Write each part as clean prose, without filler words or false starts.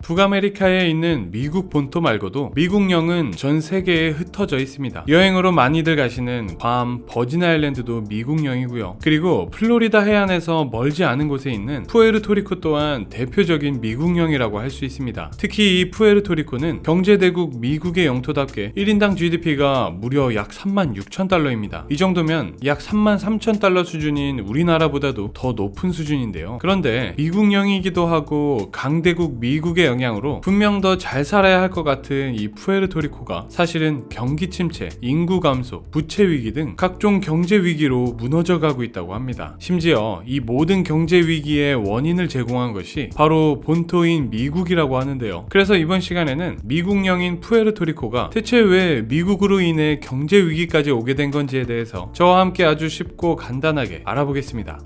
북아메리카에 있는 미국 본토 말고도 미국령은 전 세계에 흩어져 있습니다. 여행으로 많이들 가시는 괌, 버진 아일랜드도 미국령이고요. 그리고 플로리다 해안에서 멀지 않은 곳에 있는 푸에르토리코 또한 대표적인 미국령이라고 할 수 있습니다. 특히 이 푸에르토리코는 경제대국 미국의 영토답게 1인당 GDP가 무려 약 36,000달러입니다. 이 정도면 약 33,000달러 수준인 우리나라보다도 더 높은 수준인데요. 그런데 미국령이기도 하고 강대국 미국의 영향으로 분명 더 잘 살아야 할 것 같은 이 푸에르토리코가 사실은 경기 침체, 인구 감소, 부채 위기 등 각종 경제 위기로 무너져 가고 있다고 합니다. 심지어 이 모든 경제 위기의 원인을 제공한 것이 바로 본토인 미국이라고 하는데요. 그래서 이번 시간에는 미국령인 푸에르토리코가 대체 왜 미국으로 인해 경제 위기까지 오게 된 건지에 대해서 저와 함께 아주 쉽고 간단하게 알아보겠습니다.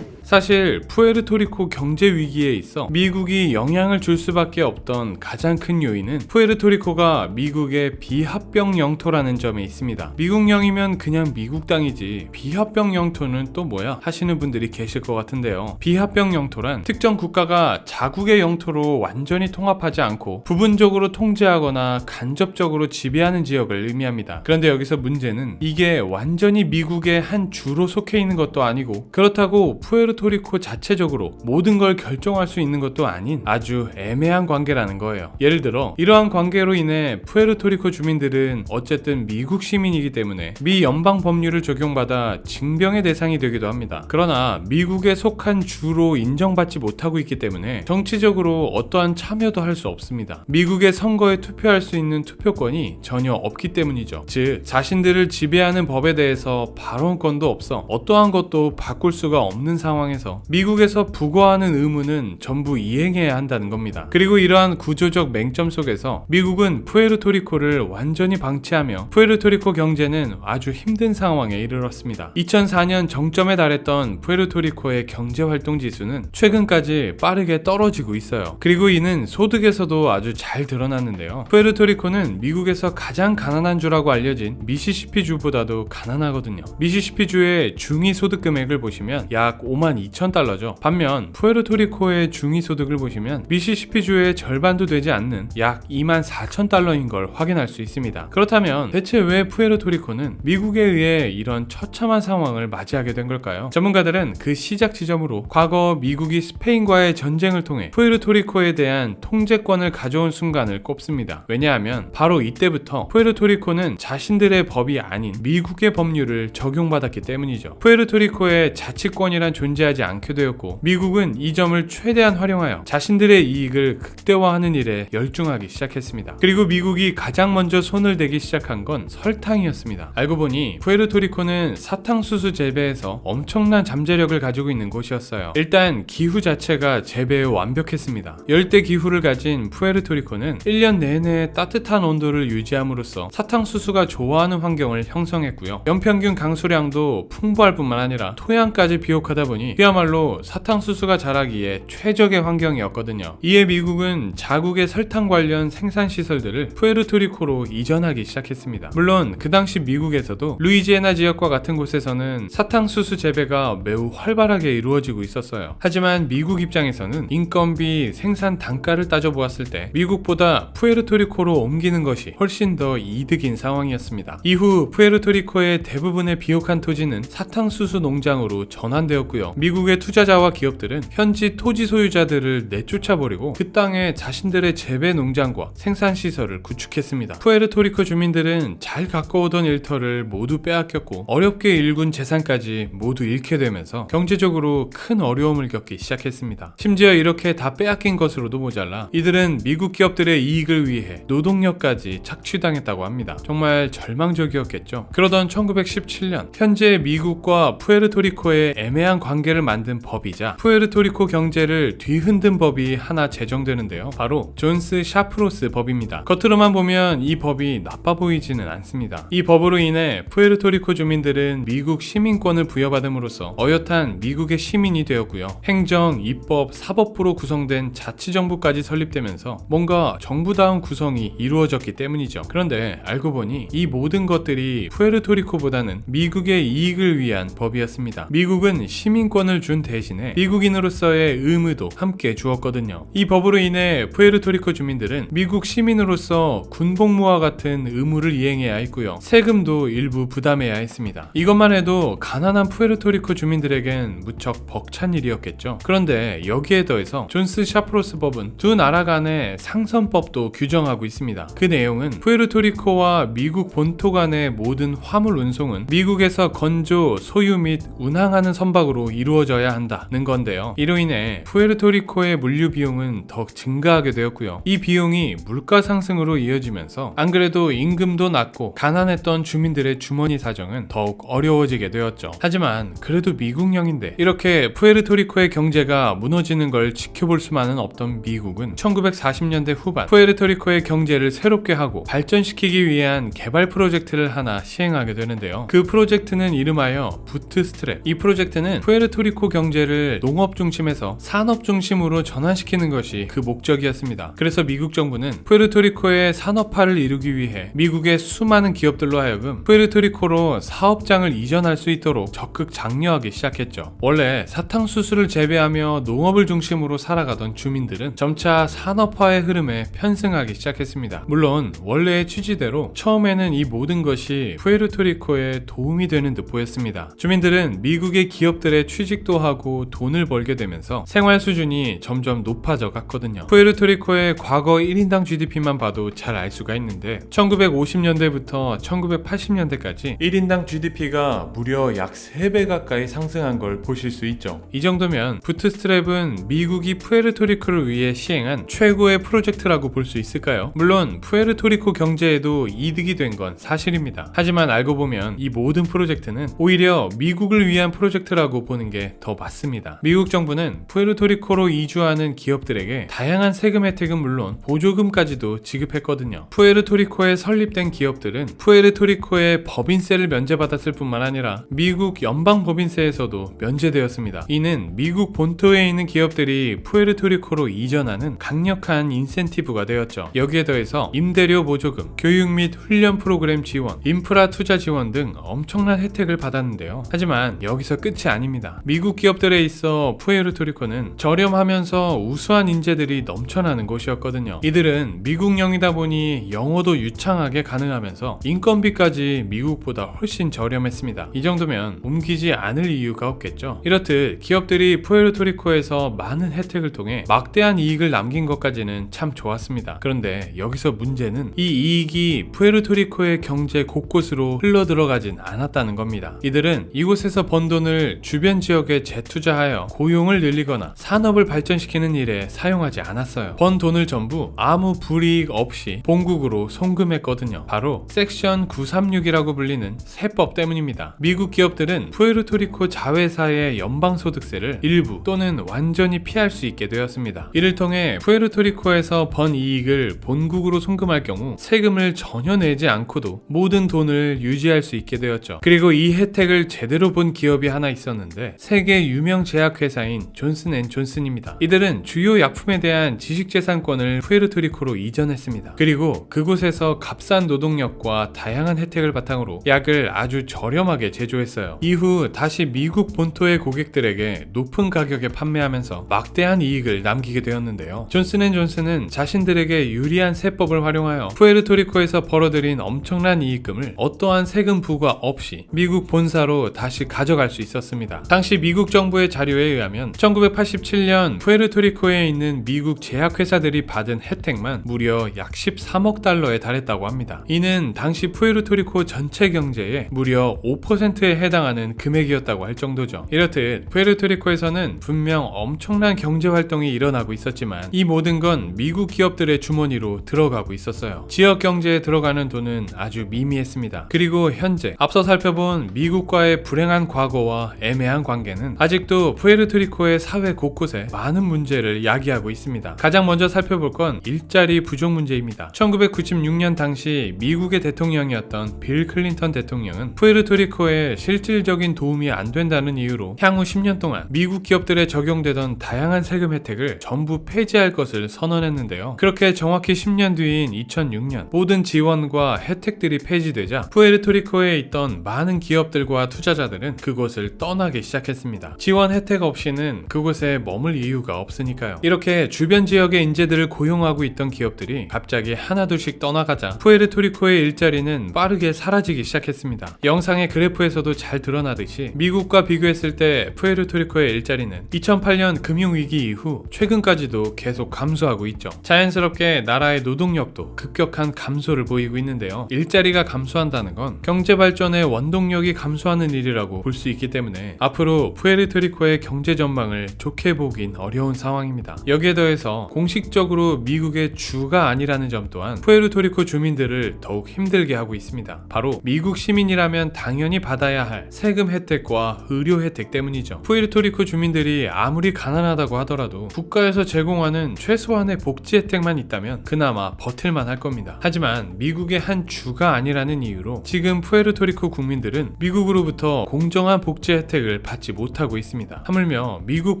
사실 푸에르토리코 경제 위기에 있어 미국이 영향을 줄 수밖에 없던 가장 큰 요인은 푸에르토리코가 미국의 비합병 영토라는 점에 있습니다. 미국령이면 그냥 미국 땅이지 비합병 영토는 또 뭐야 하시는 분들이 계실 것 같은데요. 비합병 영토란 특정 국가가 자국의 영토로 완전히 통합하지 않고 부분적으로 통제하거나 간접적으로 지배하는 지역을 의미합니다. 그런데 여기서 문제는 이게 완전히 미국의 한 주로 속해 있는 것도 아니고 그렇다고 푸에르토리코 자체적으로 모든 걸 결정할 수 있는 것도 아닌 아주 애매한 관계라는 거예요. 예를 들어 이러한 관계로 인해 푸에르토리코 주민들은 어쨌든 미국 시민이기 때문에 미 연방 법률을 적용받아 징병의 대상이 되기도 합니다. 그러나 미국에 속한 주로 인정받지 못하고 있기 때문에 정치적으로 어떠한 참여도 할 수 없습니다. 미국의 선거에 투표할 수 있는 투표권이 전혀 없기 때문이죠. 즉 자신들을 지배하는 법에 대해서 발언권도 없어 어떠한 것도 바꿀 수가 없는 상황에서 미국에서 부과하는 의무는 전부 이행해야 한다는 겁니다. 그리고 이러한 구조적 맹점 속에서 미국은 푸에르토리코를 완전히 방치하며 푸에르토리코 경제는 아주 힘든 상황에 이르렀습니다. 2004년 정점에 달했던 푸에르토리코의 경제활동 지수는 최근까지 빠르게 떨어지고 있어요. 그리고 이는 소득에서도 아주 잘 드러났는데요. 푸에르토리코는 미국에서 가장 가난한 주라고 알려진 미시시피 주보다도 가난하거든요. 미시시피 주의 중위소득 금액을 보시면 약 52,000달러죠. 반면 푸에르토리코의 중위소득을 보시면 미시시피 주의 절반도 되지 않는 약 24,000달러인 걸 확인할 수 있습니다. 그렇다면 대체 왜 푸에르토리코는 미국에 의해 이런 처참한 상황을 맞이하게 된 걸까요? 전문가들은 그 시작 지점으로 과거 미국이 스페인과의 전쟁을 통해 푸에르토리코에 대한 통제권을 가져온 순간을 꼽습니다. 왜냐하면 바로 이때부터 푸에르토리코는 자신들의 법이 아닌 미국의 법률을 적용받았기 때문이죠. 푸에르토리코의 자치권이란 존재하지 않게 되었고 미국은 이 점을 최대한 활용하여 자신들의 이익을 극대화하는 일에 열중하기 시작했습니다. 그리고 미국이 가장 먼저 손을 대기 시작한 건 설탕이었습니다. 알고 보니 푸에르토리코는 사탕수수 재배에서 엄청난 잠재력을 가지고 있는 곳이었어요. 일단 기후 자체가 재배에 완벽했습니다. 열대 기후를 가진 푸에르토리코는 1년 내내 따뜻한 온도를 유지함으로써 사탕수수가 좋아하는 환경을 형성했고요. 연평균 강수량도 풍부할 뿐만 아니라 토양까지 비옥하다 보니 그야말로 사탕수수가 자라기에 최적의 환경이었거든요. 이에 미국은 자국의 설탕 관련 생산 시설들을 푸에르토리코로 이전하기 시작했습니다. 물론 그 당시 미국에서도 루이지애나 지역과 같은 곳에서는 사탕수수 재배가 매우 활발하게 이루어지고 있었어요. 하지만 미국 입장에서는 인건비, 생산 단가를 따져보았을 때 미국보다 푸에르토리코로 옮기는 것이 훨씬 더 이득인 상황이었습니다. 이후 푸에르토리코의 대부분의 비옥한 토지는 사탕수수 농장으로 전환되었고요. 미국의 투자자와 기업들은 현지 토지 소유자들을 내쫓아버리고 그 땅에 자신들의 재배 농장과 생산 시설을 구축했습니다. 푸에르토리코 주민들은 잘 가꿔오던 일터를 모두 빼앗겼고 어렵게 일군 재산까지 모두 잃게 되면서 경제적으로 큰 어려움을 겪기 시작했습니다. 심지어 이렇게 다 빼앗긴 것으로도 모자라 이들은 미국 기업들의 이익을 위해 노동력까지 착취당했다고 합니다. 정말 절망적이었겠죠. 그러던 1917년 현재 미국과 푸에르토리코의 애매한 관계를 만든 법이자 푸에르토리코 경제를 뒤흔든 법이 하나 제정되는데요. 바로 존스 샤프로스 법입니다. 겉으로만 보면 이 법이 나빠 보이지는 않습니다. 이 법으로 인해 푸에르토리코 주민들은 미국 시민권을 부여받음으로써 어엿한 미국의 시민이 되었고요. 행정, 입법, 사법부로 구성된 자치정부까지 설립되면서 뭔가 정부다운 구성이 이루어졌기 때문이죠. 그런데 알고 보니 이 모든 것들이 푸에르토리코보다는 미국의 이익을 위한 법이었습니다. 미국은 시민권 거주권을 준 대신에 미국인으로서의 의무도 함께 주었거든요. 이 법으로 인해 푸에르토리코 주민들은 미국 시민으로서 군복무와 같은 의무를 이행해야 했고요. 세금도 일부 부담해야 했습니다. 이것만 해도 가난한 푸에르토리코 주민들에겐 무척 벅찬 일이었겠죠. 그런데 여기에 더해서 존스 샤프로스 법은 두 나라 간의 상선법도 규정하고 있습니다. 그 내용은 푸에르토리코와 미국 본토 간의 모든 화물 운송은 미국에서 건조, 소유 및 운항하는 선박으로 이루어져야 한다는 건데요. 이로 인해 푸에르토리코의 물류 비용은 더욱 증가하게 되었고요. 이 비용이 물가 상승으로 이어지면서 안 그래도 임금도 낮고 가난했던 주민들의 주머니 사정은 더욱 어려워지게 되었죠. 하지만 그래도 미국령인데 이렇게 푸에르토리코의 경제가 무너지는 걸 지켜볼 수만은 없던 미국은 1940년대 후반 푸에르토리코의 경제를 새롭게 하고 발전시키기 위한 개발 프로젝트를 하나 시행하게 되는데요. 그 프로젝트는 이름하여 부트스트랩. 이 프로젝트는 푸에르토리코 경제를 농업 중심에서 산업 중심으로 전환시키는 것이 그 목적이었습니다. 그래서 미국 정부는 푸에르토리코의 산업화를 이루기 위해 미국의 수많은 기업들로 하여금 푸에르토리코로 사업장을 이전할 수 있도록 적극 장려하기 시작했죠. 원래 사탕수수를 재배하며 농업을 중심으로 살아가던 주민들은 점차 산업화의 흐름에 편승하기 시작했습니다. 물론 원래의 취지대로 처음에는 이 모든 것이 푸에르토리코에 도움이 되는 듯 보였습니다. 주민들은 미국의 기업들에 취직도 하고 돈을 벌게 되면서 생활 수준이 점점 높아져 갔거든요. 푸에르토리코의 과거 1인당 GDP만 봐도 잘 알 수가 있는데 1950년대부터 1980년대까지 1인당 GDP가 무려 약 3배 가까이 상승한 걸 보실 수 있죠. 이 정도면 부트스트랩은 미국이 푸에르토리코를 위해 시행한 최고의 프로젝트라고 볼 수 있을까요? 물론 푸에르토리코 경제에도 이득이 된 건 사실입니다. 하지만 알고 보면 이 모든 프로젝트는 오히려 미국을 위한 프로젝트라고 보는 게 더 맞습니다. 미국 정부는 푸에르토리코로 이주하는 기업들에게 다양한 세금 혜택은 물론 보조금까지도 지급했거든요. 푸에르토리코에 설립된 기업들은 푸에르토리코의 법인세를 면제받았을 뿐만 아니라 미국 연방 법인세에서도 면제되었습니다. 이는 미국 본토에 있는 기업들이 푸에르토리코로 이전하는 강력한 인센티브가 되었죠. 여기에 더해서 임대료 보조금, 교육 및 훈련 프로그램 지원, 인프라 투자 지원 등 엄청난 혜택을 받았는데요. 하지만 여기서 끝이 아닙니다. 미국 기업들에 있어 푸에르토리코는 저렴하면서 우수한 인재들이 넘쳐나는 곳이었거든요. 이들은 미국령이다 보니 영어도 유창하게 가능하면서 인건비까지 미국보다 훨씬 저렴했습니다. 이 정도면 옮기지 않을 이유가 없겠죠. 이렇듯 기업들이 푸에르토리코에서 많은 혜택을 통해 막대한 이익을 남긴 것까지는 참 좋았습니다. 그런데 여기서 문제는 이 이익이 푸에르토리코의 경제 곳곳으로 흘러들어가진 않았다는 겁니다. 이들은 이곳에서 번 돈을 주변 지역에 재투자하여 고용을 늘리거나 산업을 발전시키는 일에 사용하지 않았어요. 번 돈을 전부 아무 불이익 없이 본국으로 송금했거든요. 바로 섹션 936이라고 불리는 세법 때문입니다. 미국 기업들은 푸에르토리코 자회사의 연방소득세를 일부 또는 완전히 피할 수 있게 되었습니다. 이를 통해 푸에르토리코에서 번 이익을 본국으로 송금할 경우 세금을 전혀 내지 않고도 모든 돈을 유지할 수 있게 되었죠. 그리고 이 혜택을 제대로 본 기업이 하나 있었는데 세계 유명 제약회사인 존슨앤존슨입니다. 이들은 주요 약품에 대한 지식재산권을 푸에르토리코로 이전했습니다. 그리고 그곳에서 값싼 노동력과 다양한 혜택을 바탕으로 약을 아주 저렴하게 제조했어요. 이후 다시 미국 본토의 고객들에게 높은 가격에 판매하면서 막대한 이익을 남기게 되었는데요. 존슨앤존슨은 자신들에게 유리한 세법을 활용하여 푸에르토리코에서 벌어들인 엄청난 이익금을 어떠한 세금 부과 없이 미국 본사로 다시 가져갈 수 있었습니다. 당시 미국 정부의 자료에 의하면 1987년 푸에르토리코에 있는 미국 제약회사들이 받은 혜택만 무려 약 13억 달러에 달했다고 합니다. 이는 당시 푸에르토리코 전체 경제의 무려 5%에 해당하는 금액이었다고 할 정도죠. 이렇듯 푸에르토리코에서는 분명 엄청난 경제활동이 일어나고 있었지만 이 모든 건 미국 기업들의 주머니로 들어가고 있었어요. 지역 경제에 들어가는 돈은 아주 미미했습니다. 그리고 현재 앞서 살펴본 미국과의 불행한 과거와 애매한 관계는 아직도 푸에르토리코의 사회 곳곳에 많은 문제를 야기하고 있습니다. 가장 먼저 살펴볼 건 일자리 부족 문제입니다. 1996년 당시 미국의 대통령이었던 빌 클린턴 대통령은 푸에르토리코에 실질적인 도움이 안 된다는 이유로 향후 10년 동안 미국 기업들에 적용되던 다양한 세금 혜택을 전부 폐지할 것을 선언했는데요. 그렇게 정확히 10년 뒤인 2006년 모든 지원과 혜택들이 폐지되자 푸에르토리코에 있던 많은 기업들과 투자자들은 그곳을 떠나기 시작했습니다. 시작했습니다. 지원 혜택 없이는 그곳에 머물 이유가 없으니까요. 이렇게 주변 지역의 인재들을 고용하고 있던 기업들이 갑자기 하나둘씩 떠나가자 푸에르토리코의 일자리는 빠르게 사라지기 시작했습니다. 영상의 그래프에서도 잘 드러나듯이 미국과 비교했을 때 푸에르토리코의 일자리는 2008년 금융위기 이후 최근까지도 계속 감소하고 있죠. 자연스럽게 나라의 노동력도 급격한 감소를 보이고 있는데요. 일자리가 감소한다는 건 경제 발전의 원동력이 감소하는 일이라고 볼 수 있기 때문에 앞으로 푸에르토리코의 경제 전망을 좋게 보긴 어려운 상황입니다. 여기에 더해서 공식적으로 미국의 주가 아니라는 점 또한 푸에르토리코 주민들을 더욱 힘들게 하고 있습니다. 바로 미국 시민이라면 당연히 받아야 할 세금 혜택과 의료 혜택 때문이죠. 푸에르토리코 주민들이 아무리 가난하다고 하더라도 국가에서 제공하는 최소한의 복지 혜택만 있다면 그나마 버틸만 할 겁니다. 하지만 미국의 한 주가 아니라는 이유로 지금 푸에르토리코 국민들은 미국으로부터 공정한 복지 혜택을 받지 못하고 있습니다. 하물며 미국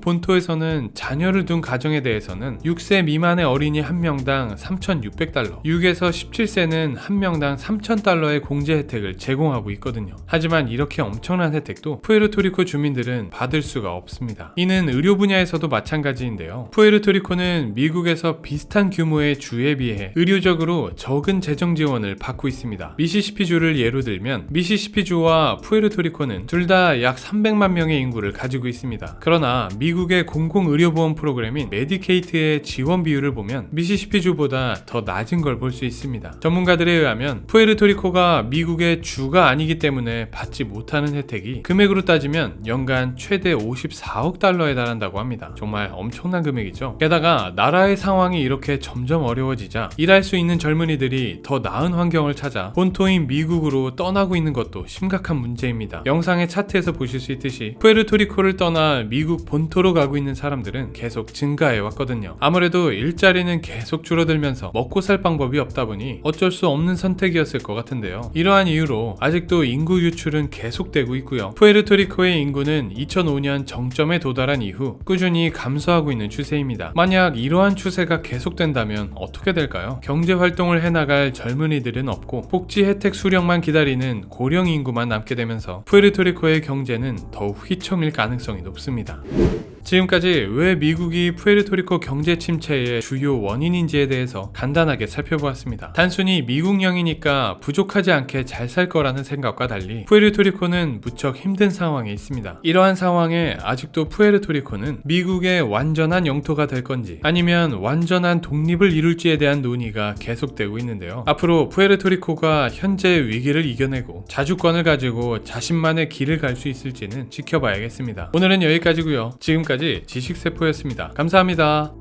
본토에서는 자녀를 둔 가정에 대해서는 6세 미만의 어린이 한 명당 3,600달러, 6에서 17세는 한 명당 3,000달러의 공제 혜택을 제공하고 있거든요. 하지만 이렇게 엄청난 혜택도 푸에르토리코 주민들은 받을 수가 없습니다. 이는 의료 분야에서도 마찬가지인데요. 푸에르토리코는 미국에서 비슷한 규모의 주에 비해 의료적으로 적은 재정 지원을 받고 있습니다. 미시시피주를 예로 들면 미시시피주와 푸에르토리코는 둘 다 약 300만 명의 인구를 가지고 있습니다. 그러나 미국의 공공의료보험 프로그램인 메디케이트의 지원 비율을 보면 미시시피주보다 더 낮은 걸 볼 수 있습니다. 전문가들에 의하면 푸에르토리코가 미국의 주가 아니기 때문에 받지 못하는 혜택이 금액으로 따지면 연간 최대 54억 달러에 달한다고 합니다. 정말 엄청난 금액이죠. 게다가 나라의 상황이 이렇게 점점 어려워지자 일할 수 있는 젊은이들이 더 나은 환경을 찾아 본토인 미국으로 떠나고 있는 것도 심각한 문제입니다. 영상의 차트에서 보실 수 있듯이 푸에르토리코를 떠나 미국 본토로 가고 있는 사람들은 계속 증가해 왔거든요. 아무래도 일자리는 계속 줄어들면서 먹고 살 방법이 없다 보니 어쩔 수 없는 선택이었을 것 같은데요. 이러한 이유로 아직도 인구 유출은 계속되고 있고요. 푸에르토리코의 인구는 2005년 정점에 도달한 이후 꾸준히 감소하고 있는 추세입니다. 만약 이러한 추세가 계속된다면 어떻게 될까요? 경제 활동을 해나갈 젊은이들은 없고 복지 혜택 수령만 기다리는 고령 인구만 남게 되면서 푸에르토리코의 경제는 더욱 휘청일 가능성이 높습니다. 지금까지 왜 미국이 푸에르토리코 경제 침체의 주요 원인인지에 대해서 간단하게 살펴보았습니다. 단순히 미국령이니까 부족하지 않게 잘 살 거라는 생각과 달리 푸에르토리코는 무척 힘든 상황에 있습니다. 이러한 상황에 아직도 푸에르토리코는 미국의 완전한 영토가 될 건지 아니면 완전한 독립을 이룰지에 대한 논의가 계속되고 있는데요. 앞으로 푸에르토리코가 현재 위기를 이겨내고 자주권을 가지고 자신만의 길을 갈 수 있을지는 지켜봐야겠습니다. 오늘은 여기까지고요. 지금까지 지식세포였습니다. 감사합니다.